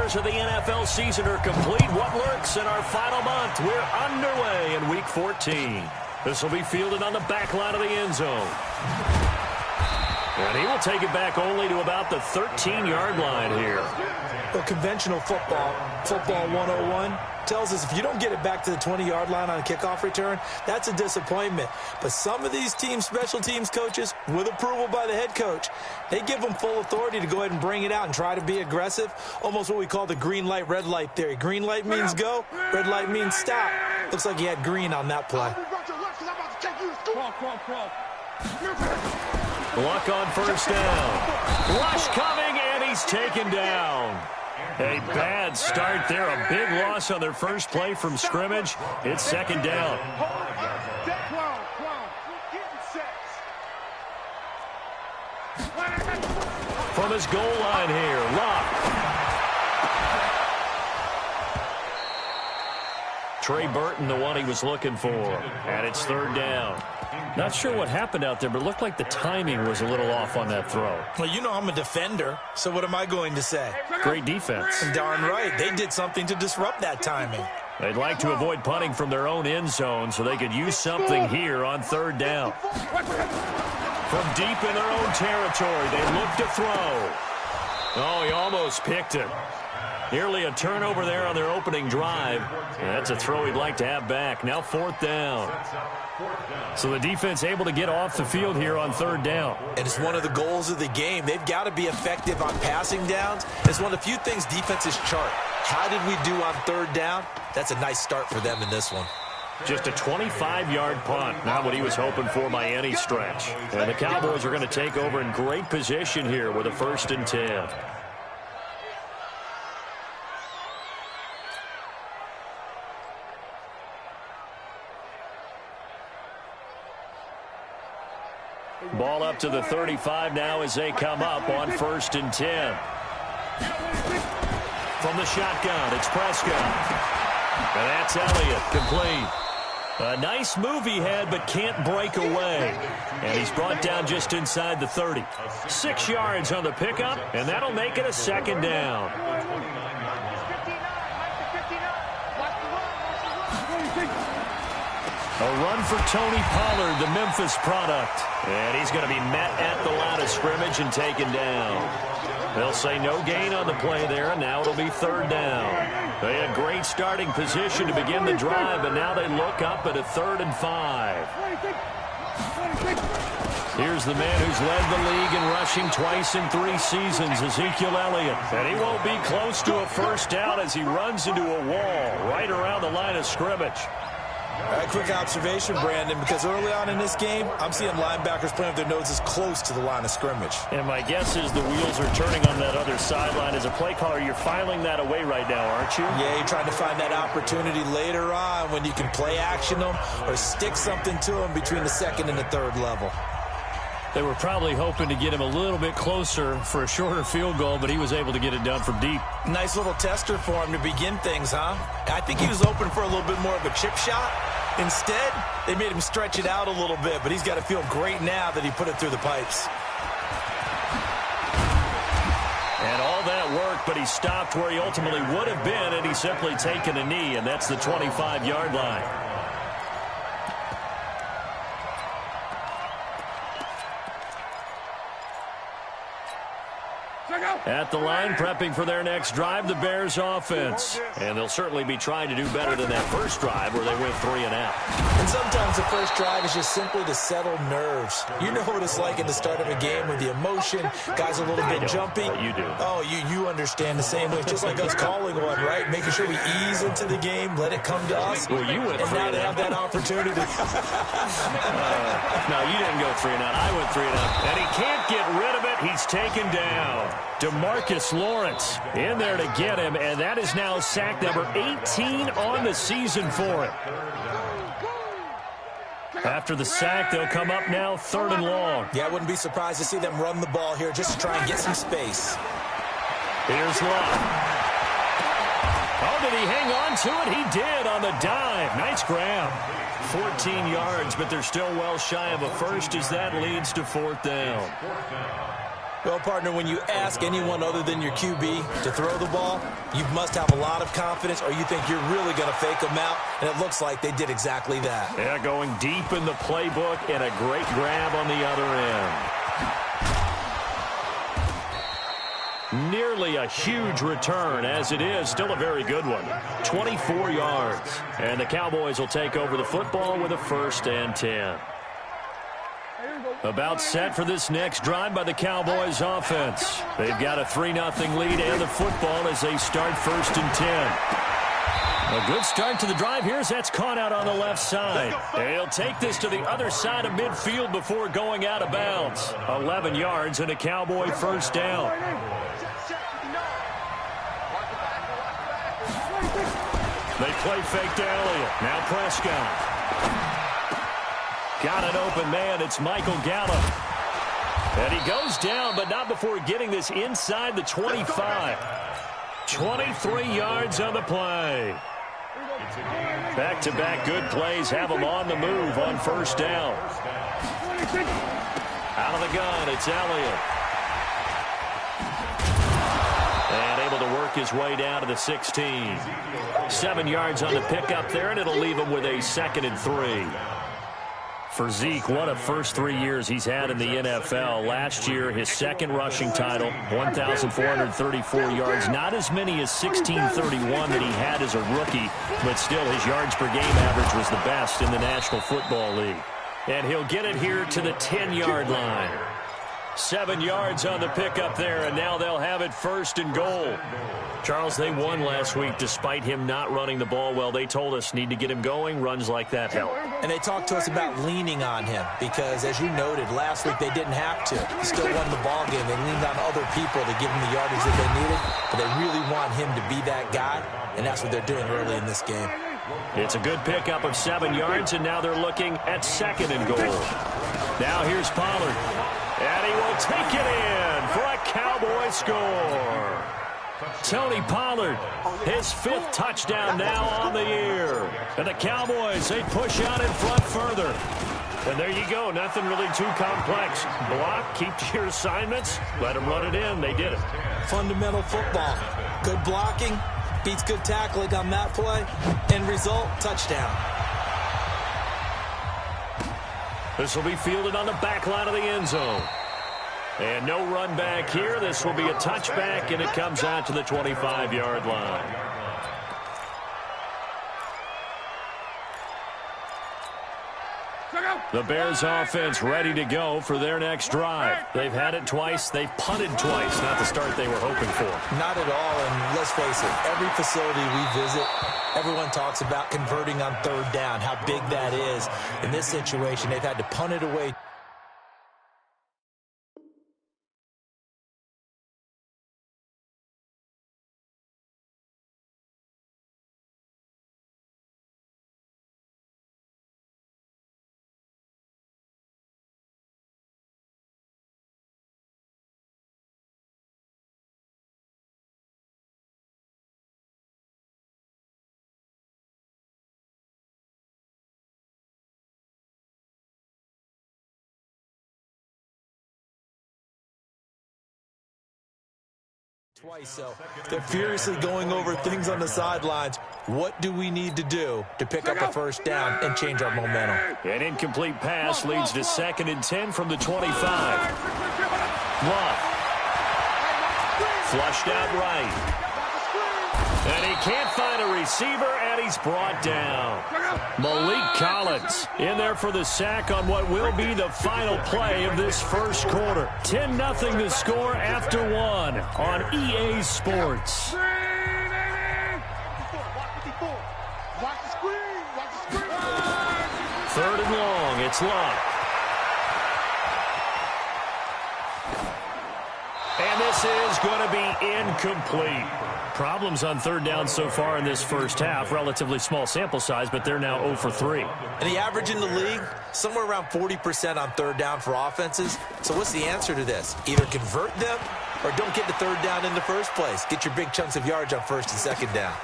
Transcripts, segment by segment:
hours of the NFL season are complete. What lurks in our final month? We're underway in Week 14. This will be fielded on the back line of the end zone. And he will take it back only to about the 13-yard line here. Well, conventional football 101, tells us if you don't get it back to the 20-yard line on a kickoff return, that's a disappointment. But some of these teams, special teams coaches, with approval by the head coach, they give them full authority to go ahead and bring it out and try to be aggressive, almost what we call the green light, red light theory. Green light means go, red light means stop. Looks like he had green on that play. Luck on first down. Rush coming, and he's taken down. A bad start there. A big loss on their first play from scrimmage. It's second down. From his goal line here, Luck. Trey Burton, the one he was looking for. And it's third down. Not sure what happened out there, but it looked like the timing was a little off on that throw. Well, you know I'm a defender, so what am I going to say? Great defense. Darn right. They did something to disrupt that timing. They'd like to avoid punting from their own end zone so they could use something here on third down. From deep in their own territory, they look to throw. Oh, he almost picked it. Nearly a turnover there on their opening drive. And that's a throw he'd like to have back. Now fourth down. So the defense able to get off the field here on third down. And it's one of the goals of the game. They've got to be effective on passing downs. It's one of the few things defenses chart. How did we do on third down? That's a nice start for them in this one. Just a 25-yard punt. Not what he was hoping for by any stretch. And the Cowboys are going to take over in great position here with a 1st and 10. Ball up to the 35 now as they come up on 1st and 10. From the shotgun, it's Prescott. And that's Elliott, complete. A nice move he had, but can't break away. And he's brought down just inside the 30. 6 yards on the pickup, and that'll make it a second down. A run for Tony Pollard, the Memphis product. And he's going to be met at the line of scrimmage and taken down. They'll say no gain on the play there, and now it'll be third down. They had great starting position to begin the drive, but now they look up at a 3rd and 5. Here's the man who's led the league in rushing twice in 3 seasons, Ezekiel Elliott. And he won't be close to a first down as he runs into a wall right around the line of scrimmage. Quick observation, Brandon, because early on in this game, I'm seeing linebackers playing with their noses close to the line of scrimmage. And my guess is the wheels are turning on that other sideline. As a play caller, you're filing that away right now, aren't you? Yeah, you're trying to find that opportunity later on when you can play action them or stick something to them between the 2nd and the 3rd level. They were probably hoping to get him a little bit closer for a shorter field goal, but he was able to get it done from deep. Nice little tester for him to begin things, huh? I think he was open for a little bit more of a chip shot. Instead, they made him stretch it out a little bit, but he's got to feel great now that he put it through the pipes. And all that worked, but he stopped where he ultimately would have been, and he's simply taken a knee, and that's the 25-yard line. At the line, prepping for their next drive, the Bears offense. And they'll certainly be trying to do better than that first drive where they went 3 and out. And sometimes the first drive is just simply to settle nerves. You know what it's like in the start of a game with the emotion, guys a little bit jumpy. You do. Oh, you understand the same way. It's just like us calling one, right? Making sure we ease into the game, let it come to us. Well, you went and now they have that opportunity. No, you didn't go 3 and out. I went 3 and out. And he can't get rid of it. He's taken down. DeMarcus Lawrence in there to get him, and that is now sack number 18 on the season for him. After the sack, they'll come up now 3rd and long. Yeah, I wouldn't be surprised to see them run the ball here just to try and get some space. Here's Luck. Oh, did he hang on to it? He did on the dive. Nice grab. 14 yards, but they're still well shy of a first as that leads to 4th down. Well, partner, when you ask anyone other than your QB to throw the ball, you must have a lot of confidence or you think you're really going to fake them out, and it looks like they did exactly that. Yeah, going deep in the playbook and a great grab on the other end. Nearly a huge return, as it is still a very good one. 24 yards. And the Cowboys will take over the football with a 1st and 10. About set for this next drive by the Cowboys offense. They've got a 3-0 lead and the football as they start 1st and 10. A good start to the drive here as that's caught out on the left side. They'll take this to the other side of midfield before going out of bounds. 11 yards and a Cowboy 1st down. They play fake to Elliott. Now Prescott. Got an open man. It's Michael Gallup. And he goes down, but not before getting this inside the 25. 23 yards on the play. Back-to-back good plays have him on the move on 1st down. Out of the gun, it's Elliott. And able to work his way down to the 16. 7 yards on the pickup there, and it'll leave him with a 2nd and 3. For Zeke, what a first 3 years he's had in the NFL. Last year, his 2nd rushing title, 1,434 yards. Not as many as 1,631 that he had as a rookie, but still his yards per game average was the best in the National Football League. And he'll get it here to the 10-yard line. 7 yards on the pickup there, and now they'll have it 1st and goal. Charles, they won last week despite him not running the ball well. They told us need to get him going. Runs like that help. And they talked to us about leaning on him because, as you noted, last week they didn't have to. He still won the ball game. They leaned on other people to give him the yardage that they needed, but they really want him to be that guy, and that's what they're doing early in this game. It's a good pickup of 7 yards, and now they're looking at 2nd and goal. Now here's Pollard. And he will take it in for a Cowboy score. Tony Pollard, his 5th touchdown now on the year. And the Cowboys, they push out in front further. And there you go, nothing really too complex. Block, keep to your assignments, let them run it in. They did it. Fundamental football. Good blocking, beats good tackling on that play. End result, touchdown. This will be fielded on the back line of the end zone. And no run back here. This will be a touchback, and it comes out to the 25-yard line. The Bears offense ready to go for their next drive. They've had it twice. They've punted twice. Not the start they were hoping for. Not at all, and let's face it, every facility we visit, everyone talks about converting on 3rd down, how big that is. In this situation, they've had to punt it away. Twice, so they're furiously going over things on the sidelines. What do we need to do to pick up a 1st down and change our momentum? An incomplete pass leads to 2nd and 10 from the 25. Love. Flushed out right. And he can't find a receiver, and he's brought down. Malik Collins in there for the sack on what will be the final play of this 1st quarter. 10-0 the score after 1 on EA Sports. 3rd and long, it's Love. And this is going to be incomplete. Problems on 3rd down so far in this 1st half. Relatively small sample size, but they're now 0 for 3. And the average in the league, somewhere around 40% on 3rd down for offenses. So what's the answer to this? Either convert them or don't get the 3rd down in the first place. Get your big chunks of yards on 1st and 2nd down.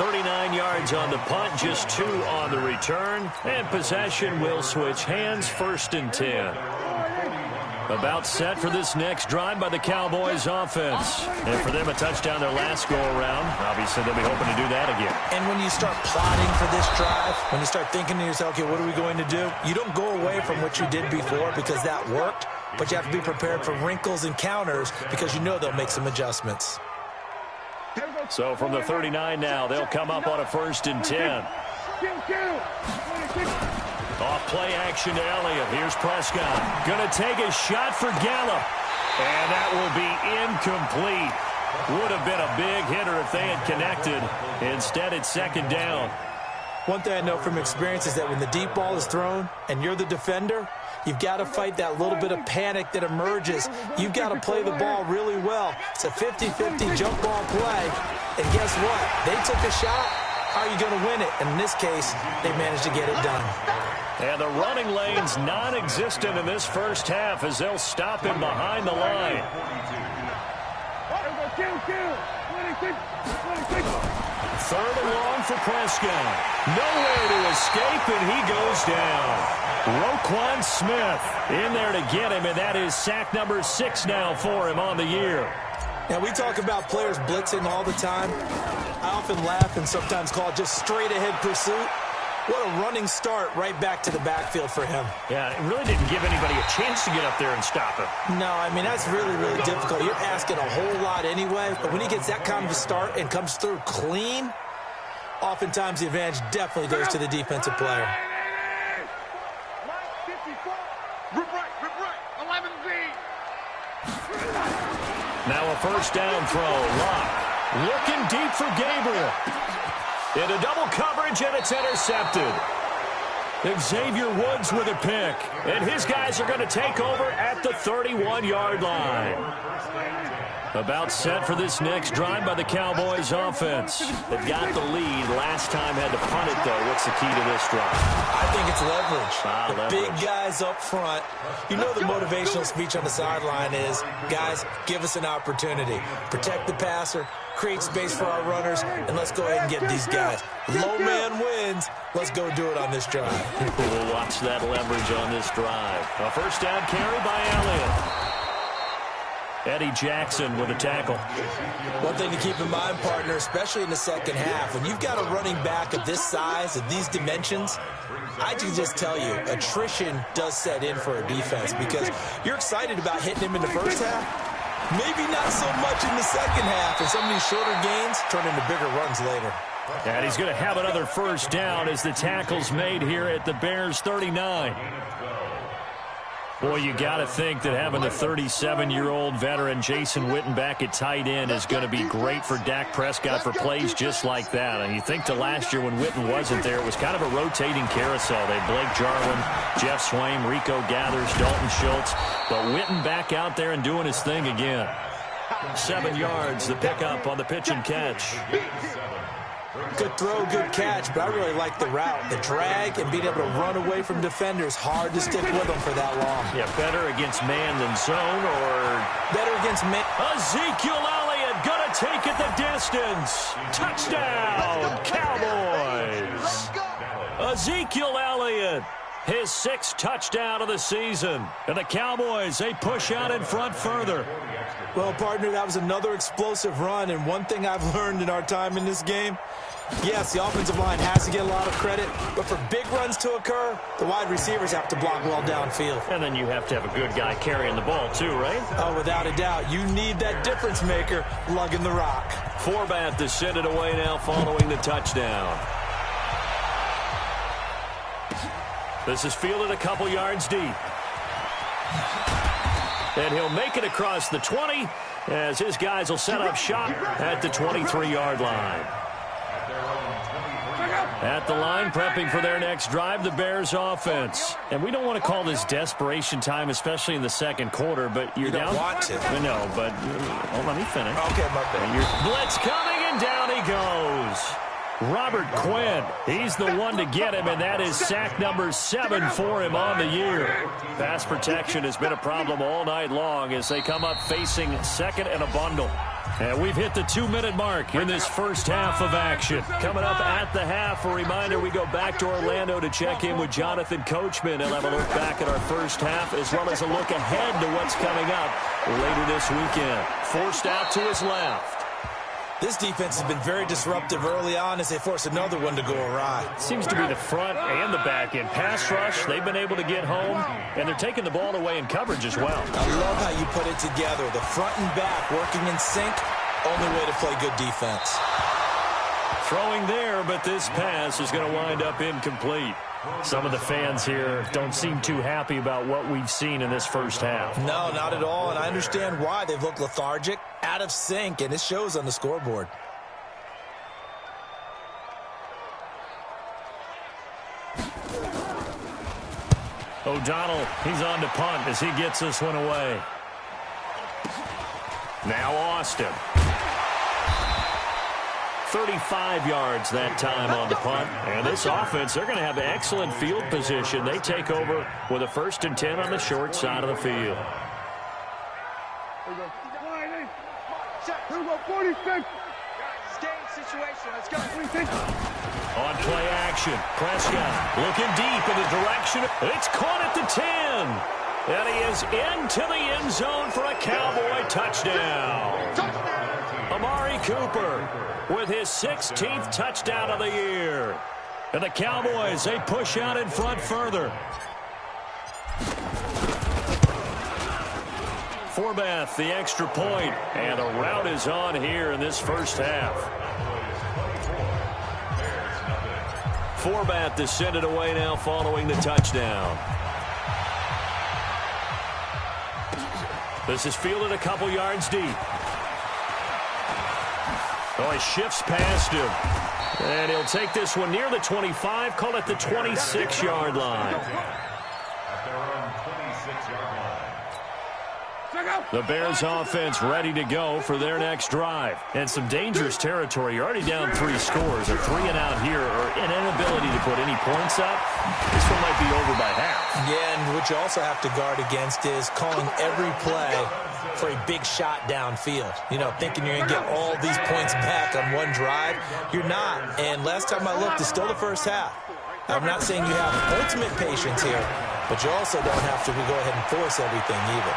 39 yards on the punt, just 2 on the return. And possession will switch hands, 1st and 10. About set for this next drive by the Cowboys offense. And for them, a touchdown their last go-around. Obviously, they'll be hoping to do that again. And when you start plotting for this drive, when you start thinking to yourself, okay, what are we going to do? You don't go away from what you did before because that worked, but you have to be prepared for wrinkles and counters because you know they'll make some adjustments. So from the 39 now, they'll come up on a 1st and 10. Off play action to Elliott. Here's Prescott. Going to take a shot for Gallup. And that will be incomplete. Would have been a big hitter if they had connected. Instead, it's 2nd down. One thing I know from experience is that when the deep ball is thrown and you're the defender, you've got to fight that little bit of panic that emerges. You've got to play the ball really well. It's a 50-50 jump ball play. And guess what? They took a shot. How are you going to win it? And in this case, they managed to get it done. And the running lane's non-existent in this first half as they'll stop him behind the line. 3rd and long for Prescott. Nowhere to escape, and he goes down. Roquan Smith in there to get him, and that is sack number 6 now for him on the year. Now, we talk about players blitzing all the time. I often laugh and sometimes call it just straight-ahead pursuit. What a running start right back to the backfield for him. Yeah, it really didn't give anybody a chance to get up there and stop him. No, I mean, that's really, really difficult. You're asking a whole lot anyway. But when he gets that kind of a start and comes through clean, oftentimes the advantage definitely goes to the defensive player. Now a 1st down throw. Lock. Looking deep for Gabriel. Into double coverage, and it's intercepted. Xavier Woods with a pick. And his guys are going to take over at the 31-yard line. About set for this next drive by the Cowboys offense. They've got the lead. Last time had to punt it, though. What's the key to this drive? I think it's leverage. Leverage. Big guys up front. You know the motivational speech on the sideline is, guys, give us an opportunity. Protect the passer, create space for our runners, and let's go ahead and get these guys. Low man wins. Let's go do it on this drive. We'll watch that leverage on this drive. A 1st down carry by Elliott. Eddie Jackson with a tackle. One thing to keep in mind, partner, especially in the second half, when you've got a running back of this size, of these dimensions, I can just tell you, attrition does set in for a defense because you're excited about hitting him in the first half. Maybe not so much in the second half, and some of these shorter gains turn into bigger runs later. And he's going to have another 1st down as the tackle's made here at the Bears' 39. Boy, you got to think that having the 37-year-old veteran Jason Witten back at tight end is going to be great for Dak Prescott for plays just like that. And you think to last year when Witten wasn't there, it was kind of a rotating carousel. They had Blake Jarwin, Jeff Swaim, Rico Gathers, Dalton Schultz. But Witten back out there and doing his thing again. 7 yards, the pickup on the pitch and catch. Good throw, good catch, but I really like the route. The drag and being able to run away from defenders, hard to stick with them for that long. Yeah, better against man than zone, or better against man. Ezekiel Elliott gonna take it the distance. Touchdown, Cowboys. Ezekiel Elliott, his 6th touchdown of the season. And the Cowboys, they push out in front further. Well, partner, that was another explosive run, and one thing I've learned in our time in this game, yes, the offensive line has to get a lot of credit, but for big runs to occur, the wide receivers have to block well downfield. And then you have to have a good guy carrying the ball too, right? Oh, without a doubt. You need that difference maker lugging the rock. Forbath to send it away now following the touchdown. This is fielded a couple yards deep. And he'll make it across the 20 as his guys will set up shop at the 23-yard line. At the line, prepping for their next drive, the Bears offense. And we don't want to call this desperation time, especially in the second quarter, but you're down. You don't want to. No, but let me finish. Okay, my bad. Blitz coming, and down he goes. Robert Quinn, he's the one to get him, and that is sack number 7 for him on the year. Pass protection has been a problem all night long as they come up facing 2nd and a bundle. And we've hit the 2-minute mark in this first half of action. Coming up at the half, a reminder, we go back to Orlando to check in with Jonathan Coachman. He'll have a look back at our first half as well as a look ahead to what's coming up later this weekend. Forced out to his left. This defense has been very disruptive early on as they force another one to go awry. Seems to be the front and the back end. Pass rush, they've been able to get home, and they're taking the ball away in coverage as well. I love how you put it together. The front and back working in sync, only way to play good defense. Throwing there, but this pass is going to wind up incomplete. Some of the fans here don't seem too happy about what we've seen in this first half. No, not at all, and I understand why. They've looked lethargic, out of sync, and it shows on the scoreboard. O'Donnell, he's on to punt as he gets this one away. Now Austin. 35 yards that time on the punt. And this offense, they're going to have excellent field position. They take over with a 1st and 10 on the short side of the field. On play action, Prescott looking deep in the direction. It's caught at the 10. And he is into the end zone for a Cowboy touchdown. Amari Cooper with his 16th touchdown of the year. And the Cowboys, they push out in front further. Forbath, the extra point, and a rout is on here in this first half. Forbath to send it away now following the touchdown. This is fielded a couple yards deep. Oh, he shifts past him. And he'll take this one near the 25, call it the 26-yard line. The Bears offense ready to go for their next drive. And some dangerous territory. You're already down 3 scores. A 3 and out here or an inability to put any points up. This one might be over by half. Yeah, and what you also have to guard against is calling every play for a big shot downfield. You know, thinking you're going to get all these points back on one drive. You're not. And last time I looked, it's still the first half. I'm not saying you have ultimate patience here, but you also don't have to go ahead and force everything either.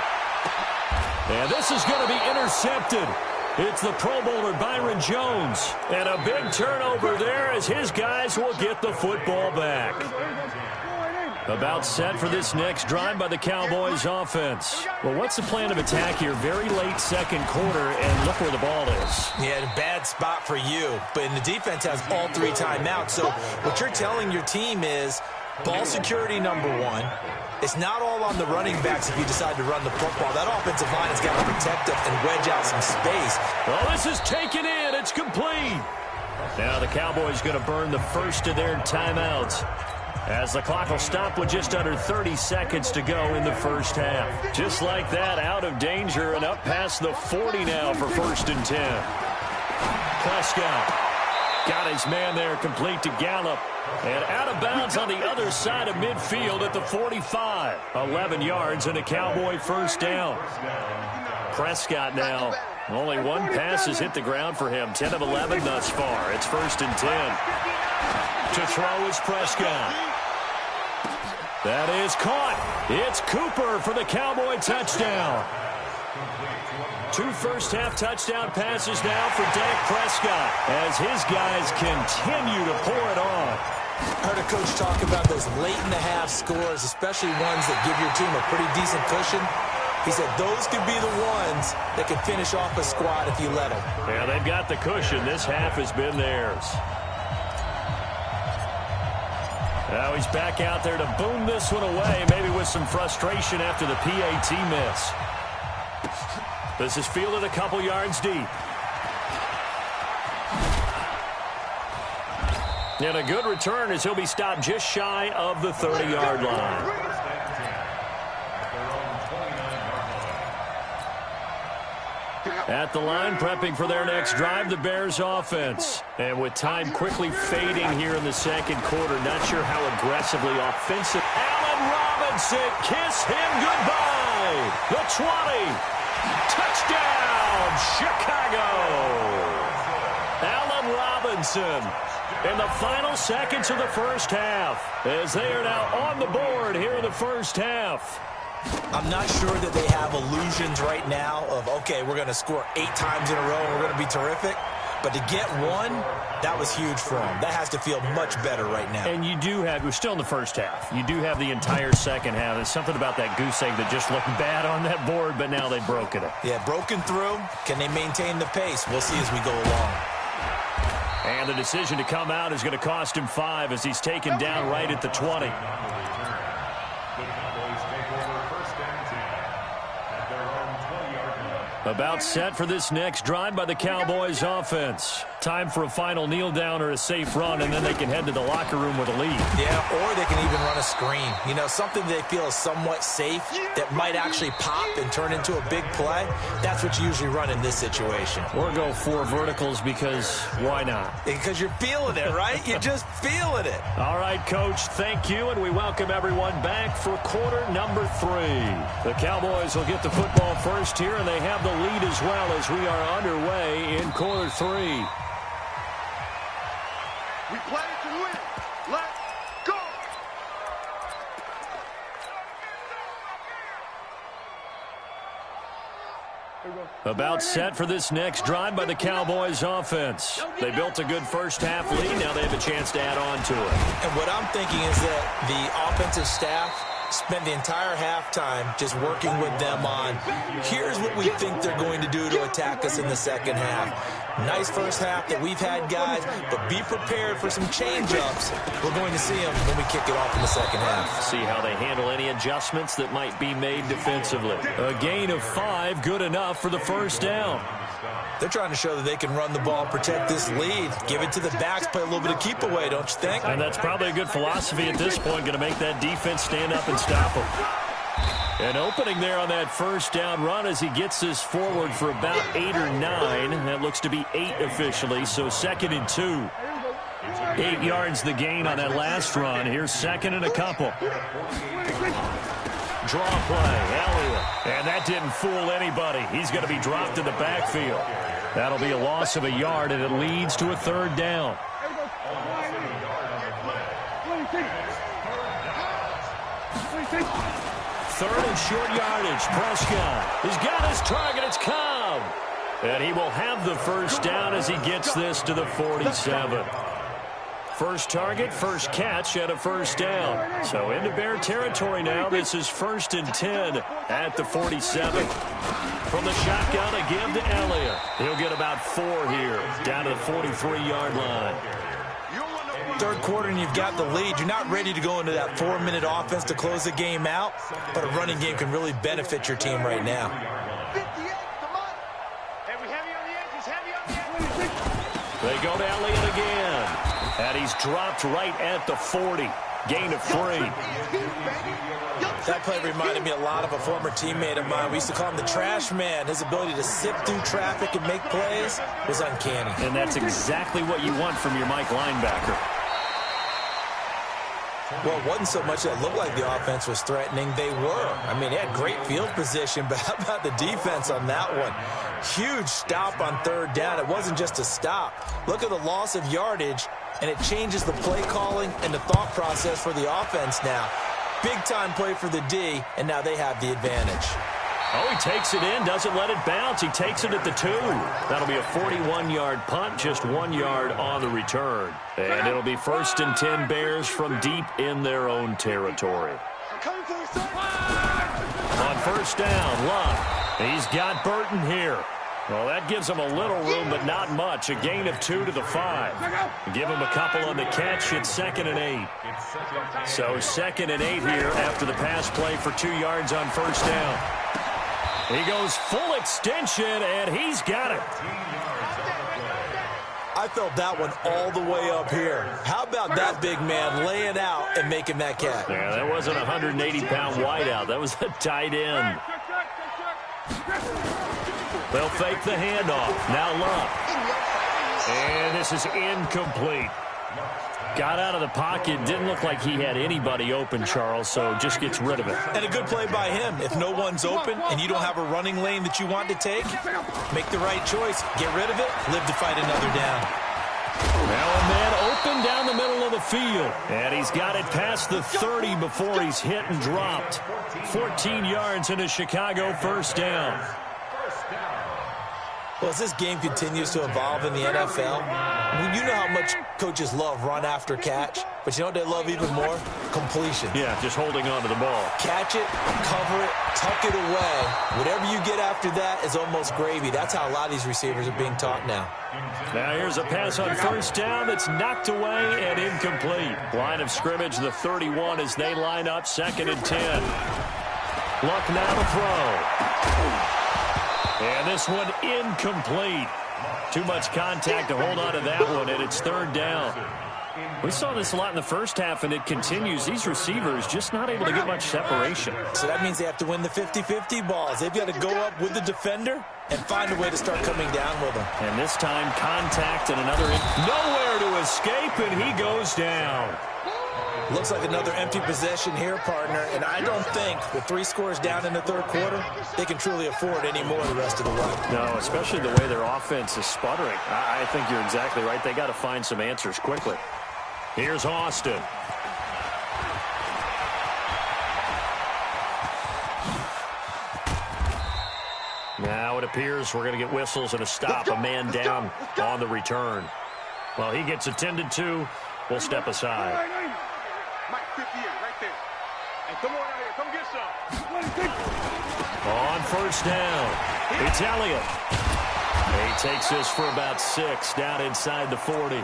And this is going to be intercepted. It's the Pro Bowler Byron Jones. And a big turnover there as his guys will get the football back. About set for this next drive by the Cowboys offense. Well, what's the plan of attack here? Very late second quarter, and look where the ball is. Yeah, a bad spot for you. But the defense has all 3 timeouts. So what you're telling your team is ball security number 1. It's not all on the running backs if you decide to run the football. That offensive line has got to protect it and wedge out some space. Well, this is taken in. It's complete. Now the Cowboys going to burn the first of their timeouts as the clock will stop with just under 30 seconds to go in the first half. Just like that, out of danger and up past the 40 now for 1st and 10. Prescott got his man there complete to Gallup. And out of bounds on the other side of midfield at the 45. 11 yards and a Cowboy first down. Prescott now. Only one pass has hit the ground for him. 10 of 11 thus far. It's 1st and 10. To throw is Prescott. That is caught. It's Cooper for the Cowboy touchdown. 2 first-half touchdown passes now for Dak Prescott as his guys continue to pour it on. I heard a coach talk about those late-in-the-half scores, especially ones that give your team a pretty decent cushion. He said those could be the ones that could finish off a squad if you let them. Yeah, they've got the cushion. This half has been theirs. Now he's back out there to boom this one away, maybe with some frustration after the PAT miss. This is fielded a couple yards deep. And a good return as he'll be stopped just shy of the 30-yard line. At the line, prepping for their next drive, the Bears offense. And with time quickly fading here in the second quarter, not sure how aggressively offensive. Allen Robinson, kiss him goodbye. The 20. Touchdown, Chicago. Robinson. In the final seconds of the first half, as they are now on the board here in the first half. I'm not sure that they have illusions right now of, okay, we're going to score 8 times in a row and we're going to be terrific. But to get one, that was huge for them. That has to feel much better right now. And you do have, we're still in the first half. You do have the entire second half. There's something about that goose egg that just looked bad on that board, but now they've broken it. Yeah, broken through. Can they maintain the pace? We'll see as we go along. And the decision to come out is going to cost him 5 as he's taken down right at the 20. About set for this next drive by the Cowboys offense. Time for a final kneel down or a safe run, and then they can head to the locker room with a lead. Yeah, or they can even run a screen. You know, something they feel is somewhat safe that might actually pop and turn into a big play. That's what you usually run in this situation. Or go 4 verticals because why not? Because you're feeling it, right? You're just feeling it. All right, Coach, thank you, and we welcome everyone back for quarter number 3. The Cowboys will get the football first here, and they have the lead as well as we are underway in quarter 3. We play to win. Let's go. About set for this next drive by the Cowboys offense. They built a good first half lead. Now they have a chance to add on to it. And what I'm thinking is that the offensive staff spent the entire halftime just working with them on, here's what we think they're going to do to attack us in the second half. Nice first half that we've had, guys, but be prepared for some change-ups. We're going to see them when we kick it off in the second half. See how they handle any adjustments that might be made defensively. A gain of 5, good enough for the first down. They're trying to show that they can run the ball, protect this lead, give it to the backs, play a little bit of keep away, don't you think? And that's probably a good philosophy at this point, going to make that defense stand up and stop them. An opening there on that first down run as he gets this forward for about 8 or 9. That looks to be 8 officially, so 2nd and 2. 8 yards the gain on that last run. Here's 2nd and a couple. Draw play, Elliott. And that didn't fool anybody. He's going to be dropped in the backfield. That'll be a loss of a yard, and it leads to a 3rd down. Third and short yardage. Prescott has got his target. It's Cobb. And he will have the first down as he gets this to the 47. First target, first catch, and a first down. So into Bear territory now. This is 1st and 10 at the 47. From the shotgun, a give to Elliott. He'll get about 4 here, down to the 43-yard line. Third quarter and you've got the lead. You're not ready to go into that 4-minute offense to close the game out, but a running game can really benefit your team right now. They go to Elliott again. And he's dropped right at the 40. Gain of 3. That play reminded me a lot of a former teammate of mine. We used to call him the trash man. His ability to sift through traffic and make plays was uncanny. And that's exactly what you want from your Mike linebacker. Well, it wasn't so much that it looked like the offense was threatening. They were. I mean, they had great field position, but how about the defense on that one? Huge stop on 3rd down. It wasn't just a stop. Look at the loss of yardage, and it changes the play calling and the thought process for the offense now. Big-time play for the D, and now they have the advantage. Oh, he takes it in, doesn't let it bounce. He takes it at the 2. That'll be a 41-yard punt, just 1 yard on the return. And it'll be 1st and 10 Bears from deep in their own territory. On first down, Luck. He's got Burton here. Well, that gives him a little room, but not much. A gain of 2 to the 5. Give him a couple on the catch. It's 2nd and 8. So 2nd and 8 here after the pass play for 2 yards on first down. He goes full extension, and he's got it. I felt that one all the way up here. How about that big man laying out and making that catch? Yeah, that wasn't a 180-pound wideout. That was a tight end. They'll fake the handoff. Now Luck. And this is incomplete. Got out of the pocket. Didn't look like he had anybody open, Charles, so just gets rid of it. And a good play by him. If no one's open and you don't have a running lane that you want to take, make the right choice. Get rid of it. Live to fight another down. Now a man open down the middle of the field. And he's got it past the 30 before he's hit and dropped. 14 yards in a Chicago first down. Well, as this game continues to evolve in the NFL, you know how much coaches love run after catch, but you know what they love even more? Completion. Yeah, just holding on to the ball. Catch it, cover it, tuck it away. Whatever you get after that is almost gravy. That's how a lot of these receivers are being taught now. Now here's a pass on first down that's knocked away and incomplete. Line of scrimmage, the 31 as they line up, 2nd and 10. Luck now to throw. And this one incomplete. Too much contact to hold on to that one, and it's 3rd down. We saw this a lot in the first half, and it continues. These receivers just not able to get much separation. So that means they have to win the 50-50 balls. They've got to go up with the defender and find a way to start coming down with them. And this time, contact and another nowhere to escape, and he goes down. Looks like another empty possession here, partner, and I don't think with 3 scores down in the 3rd quarter, they can truly afford any more the rest of the way. No, especially the way their offense is sputtering. I think you're exactly right. They got to find some answers quickly. Here's Austin. Now it appears we're going to get whistles and a stop. A man down on the return. Well, he gets attended to. We'll step aside. Mike 58 right there. Hey, come on out here. Come get some. On first down, it's Elliott. He takes this for about 6 down inside the 40.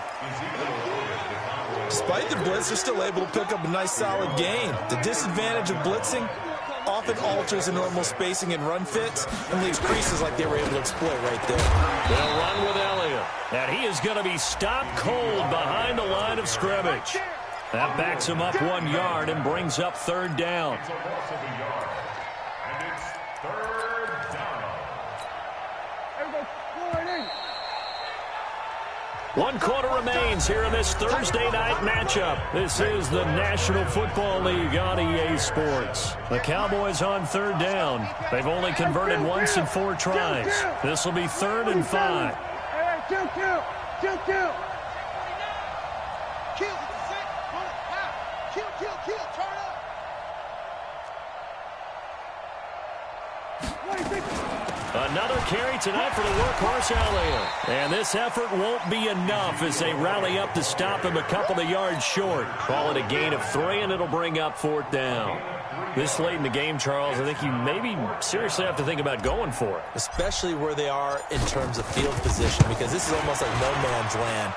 Despite the blitz, they're still able to pick up a nice solid gain. The disadvantage of blitzing often alters the normal spacing and run fits and leaves creases like they were able to exploit right there. They'll run with Elliott. And he is going to be stopped cold behind the line of scrimmage. That backs him up 1 yard and brings up 3rd down. One quarter remains here in this Thursday night matchup. This is the National Football League on EA Sports. The Cowboys on 3rd down. They've only converted once in 4 tries. This will be 3rd and 5. Kill. Turn up. Another carry tonight for the workhorse Elliott. And this effort won't be enough as they rally up to stop him a couple of yards short. Call it a gain of 3, and it'll bring up 4th down. This late in the game, Charles, I think you maybe seriously have to think about going for it. Especially where they are in terms of field position, because this is almost like no man's land.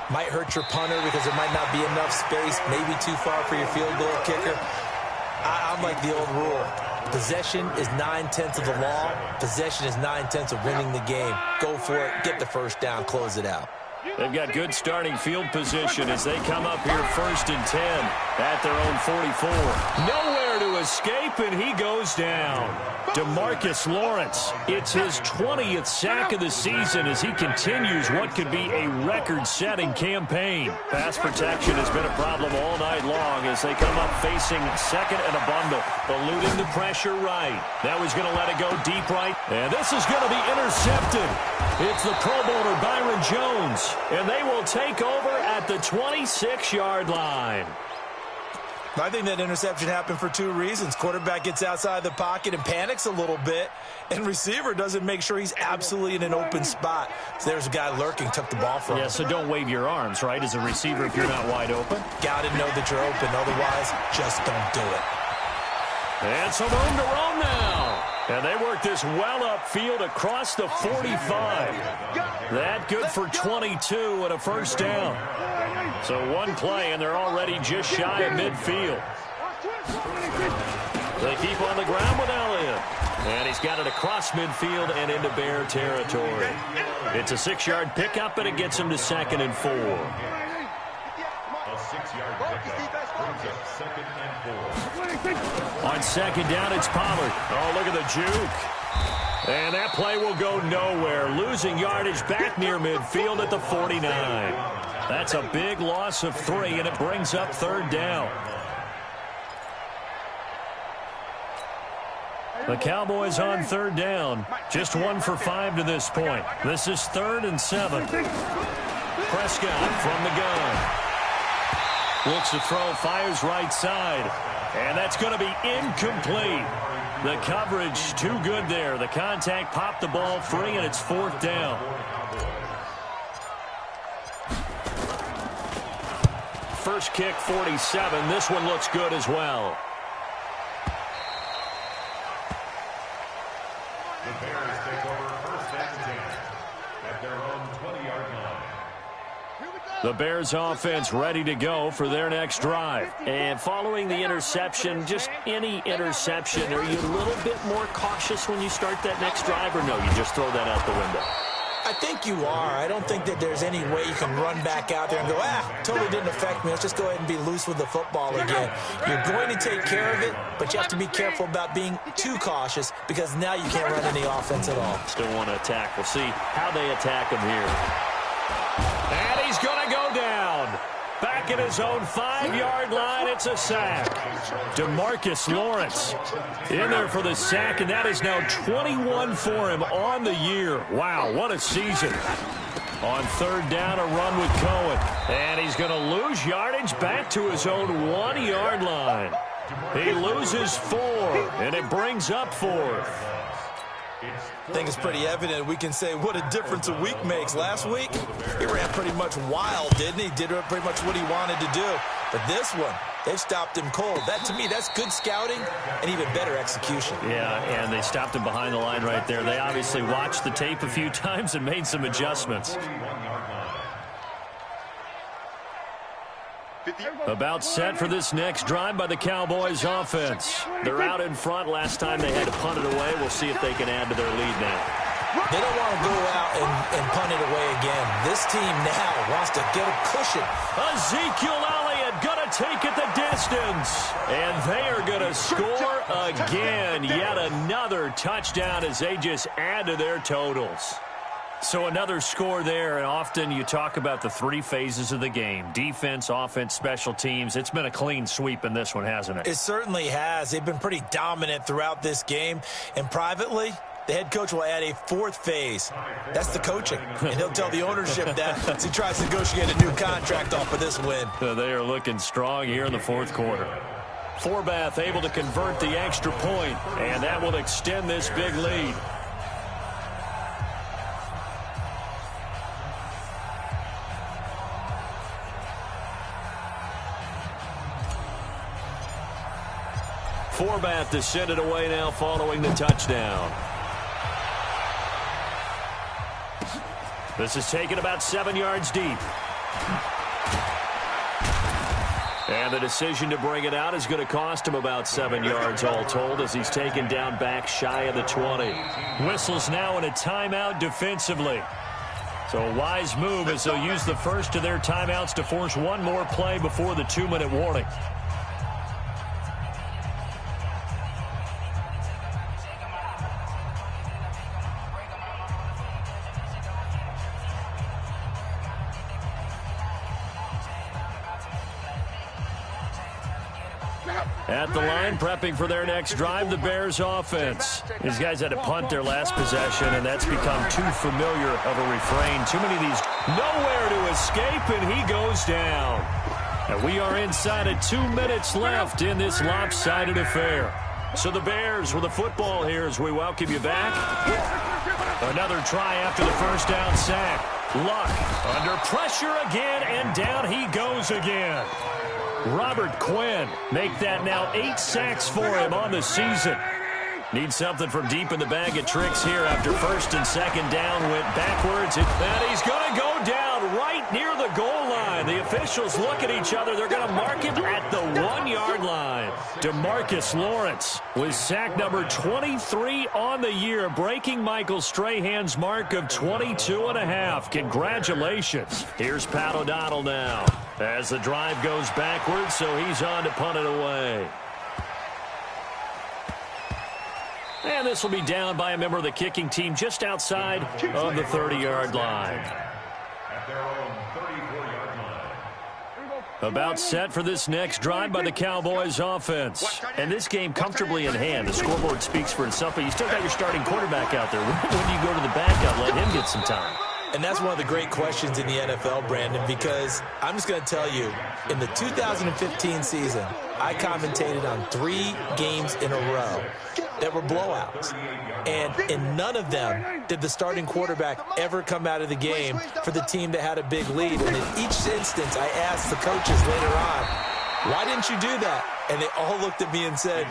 Might hurt your punter because there might not be enough space, maybe too far for your field goal kicker. I'm like the old rule. Possession is 9/10 of the law. Possession is 9/10 of winning the game. Go for it, get the first down, close it out. They've got good starting field position as they come up here 1st and 10 at their own 44. Nowhere to escape, and he goes down. DeMarcus Lawrence, it's his 20th sack of the season as he continues what could be a record-setting campaign. Pass protection has been a problem all night long as they come up facing 2nd and a bundle, eluding the pressure right. Now he's going to let it go deep right, and this is going to be intercepted. It's the Pro Bowler Byron Jones, and they will take over at the 26-yard line. I think that interception happened for 2 reasons. Quarterback gets outside the pocket and panics a little bit, and receiver doesn't make sure he's absolutely in an open spot. So there's a guy lurking, took the ball from him. Yeah, so don't wave your arms, right, as a receiver if you're not wide open. Got to know that you're open. Otherwise, just don't do it. And some room to roam now. And they work this well upfield across the 45. That good for 22 and a first down. So 1 play, and they're already just shy of midfield. They keep on the ground with Elliott. And he's got it across midfield and into Bear territory. It's a 6-yard pickup, and it gets him to 2nd and 4. On 2nd down, it's Pollard. Oh, look at the juke. And that play will go nowhere. Losing yardage back near midfield at the 49. That's a big loss of 3, and it brings up 3rd down. The Cowboys on 3rd down. Just 1 for 5 to this point. This is 3rd and 7. Prescott from the gun. Looks to throw, fires right side. And that's going to be incomplete. The coverage too good there. The contact popped the ball free, and it's 4th down. First kick, 47. This one looks good as well. The Bears take over first and 10 at their own 20-yard line. The Bears offense ready to go for their next drive. And following the interception, just any interception, are you a little bit more cautious when you start that next drive, or no, you just throw that out the window? I think you are. I don't think that there's any way you can run back out there and go, totally didn't affect me. Let's just go ahead and be loose with the football again. You're going to take care of it, but you have to be careful about being too cautious because now you can't run any offense at all. Still want to attack. We'll see how they attack him here. And he's going to go down. Back at his own 5-yard line, it's a sack. DeMarcus Lawrence in there for the sack, and that is now 21 for him on the year. Wow, what a season. On 3rd down, a run with Cohen. And he's going to lose yardage back to his own 1-yard line. He loses 4, and it brings up 4th. I think it's pretty evident. We can say what a difference a week makes. Last week, he ran pretty much wild, didn't he? Did pretty much what he wanted to do. But this one, they've stopped him cold. That, to me, that's good scouting and even better execution. Yeah, and they stopped him behind the line right there. They obviously watched the tape a few times and made some adjustments. About set for this next drive by the Cowboys offense. They're out in front. Last time they had to punt it away. We'll see if they can add to their lead now. They don't want to go out and punt it away again. This team now wants to get a cushion. Ezekiel Elliott going to take it the distance. And they are going to score again. Yet another touchdown as they just add to their totals. So another score there, and often you talk about the 3 phases of the game. Defense, offense, special teams. It's been a clean sweep in this one, hasn't it? It certainly has. They've been pretty dominant throughout this game. And privately, the head coach will add a 4th phase. That's the coaching. And he'll tell the ownership that as he tries to negotiate a new contract off of this win. They are looking strong here in the 4th quarter. Forbath able to convert the extra point, and that will extend this big lead. Forbath to send it away now following the touchdown. This is taken about 7 yards deep. And the decision to bring it out is going to cost him about 7 yards all told as he's taken down back shy of the 20. Whistles now in a timeout defensively. So a wise move as they'll use the first of their timeouts to force one more play before the 2-minute warning. At the line, prepping for their next drive, the Bears offense. These guys had to punt their last possession, and that's become too familiar of a refrain. Too many of these, nowhere to escape, and he goes down. And we are inside of 2 minutes left in this lopsided affair. So the Bears with the football here as we welcome you back. Another try after the first down sack. Luck under pressure again, and down he goes again. Robert Quinn make that now 8 sacks for him on the season. Needs something from deep in the bag of tricks here after first and second down went backwards. And he's going to go down right near the goal line. The officials look at each other. They're going to mark him at the 1-yard line. DeMarcus Lawrence with sack number 23 on the year, breaking Michael Strahan's mark of 22.5. Congratulations. Here's Pat O'Donnell now as the drive goes backwards, so he's on to punt it away. And this will be down by a member of the kicking team just outside of the 30-yard line. At their own 34-yard line. About set for this next drive by the Cowboys offense. And this game comfortably in hand. The scoreboard speaks for itself, but you still got your starting quarterback out there. When do you go to the backup, let him get some time? And that's one of the great questions in the NFL, Brandon, because I'm just going to tell you, in the 2015 season, I commentated on 3 games in a row that were blowouts. And in none of them did the starting quarterback ever come out of the game for the team that had a big lead. And in each instance, I asked the coaches later on, why didn't you do that? And they all looked at me and said,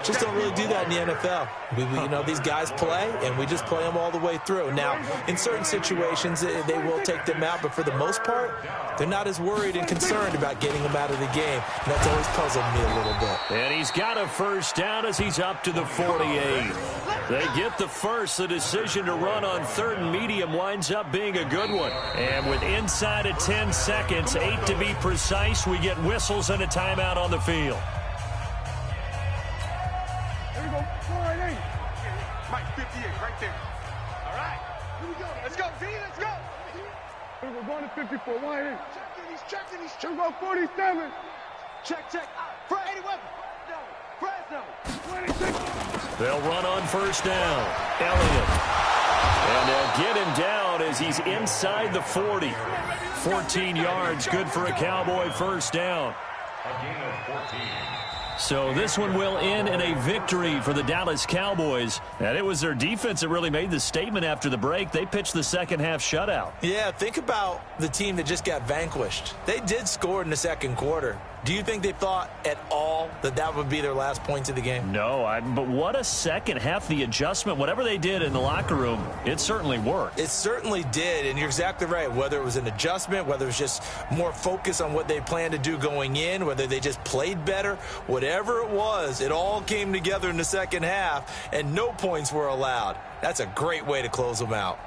just don't really do that in the NFL. You know, these guys play, and we just play them all the way through. Now, in certain situations, they will take them out, but for the most part, they're not as worried and concerned about getting them out of the game. And that's always puzzled me a little bit. And he's got a first down as he's up to the 48. They get the first. The decision to run on 3rd and medium winds up being a good one. And with inside of 10 seconds, 8 to be precise, we get whistles and a timeout on the field. Here we go. 4-8. Mike, 58, right there. All right. Here we go. Let's go, Z. Let's go. We're going to 54. 1-8. He's checking. Here we go, 47. Check. Fred, 81. Fred, 26. They'll run on first down. Elliott. And they'll get him down as he's inside the 40. 14 yards, good for a Cowboy first down. A gain of 14. So this one will end in a victory for the Dallas Cowboys. And it was their defense that really made the statement after the break. They pitched the second-half shutout. Yeah, think about the team that just got vanquished. They did score in the second quarter. Do you think they thought at all that that would be their last points of the game? No, but what a second half. The adjustment, whatever they did in the locker room, it certainly worked. It certainly did, and you're exactly right. Whether it was an adjustment, whether it was just more focus on what they planned to do going in, whether they just played better, whatever it was, it all came together in the second half, and no points were allowed. That's a great way to close them out.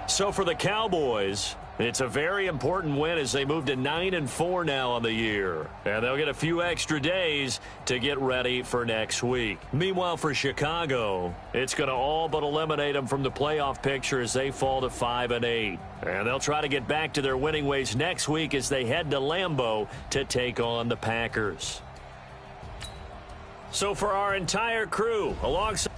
So for the Cowboys, it's a very important win as they move to 9-4 now on the year. And they'll get a few extra days to get ready for next week. Meanwhile, for Chicago, it's going to all but eliminate them from the playoff picture as they fall to 5-8. And they'll try to get back to their winning ways next week as they head to Lambeau to take on the Packers. So for our entire crew, alongside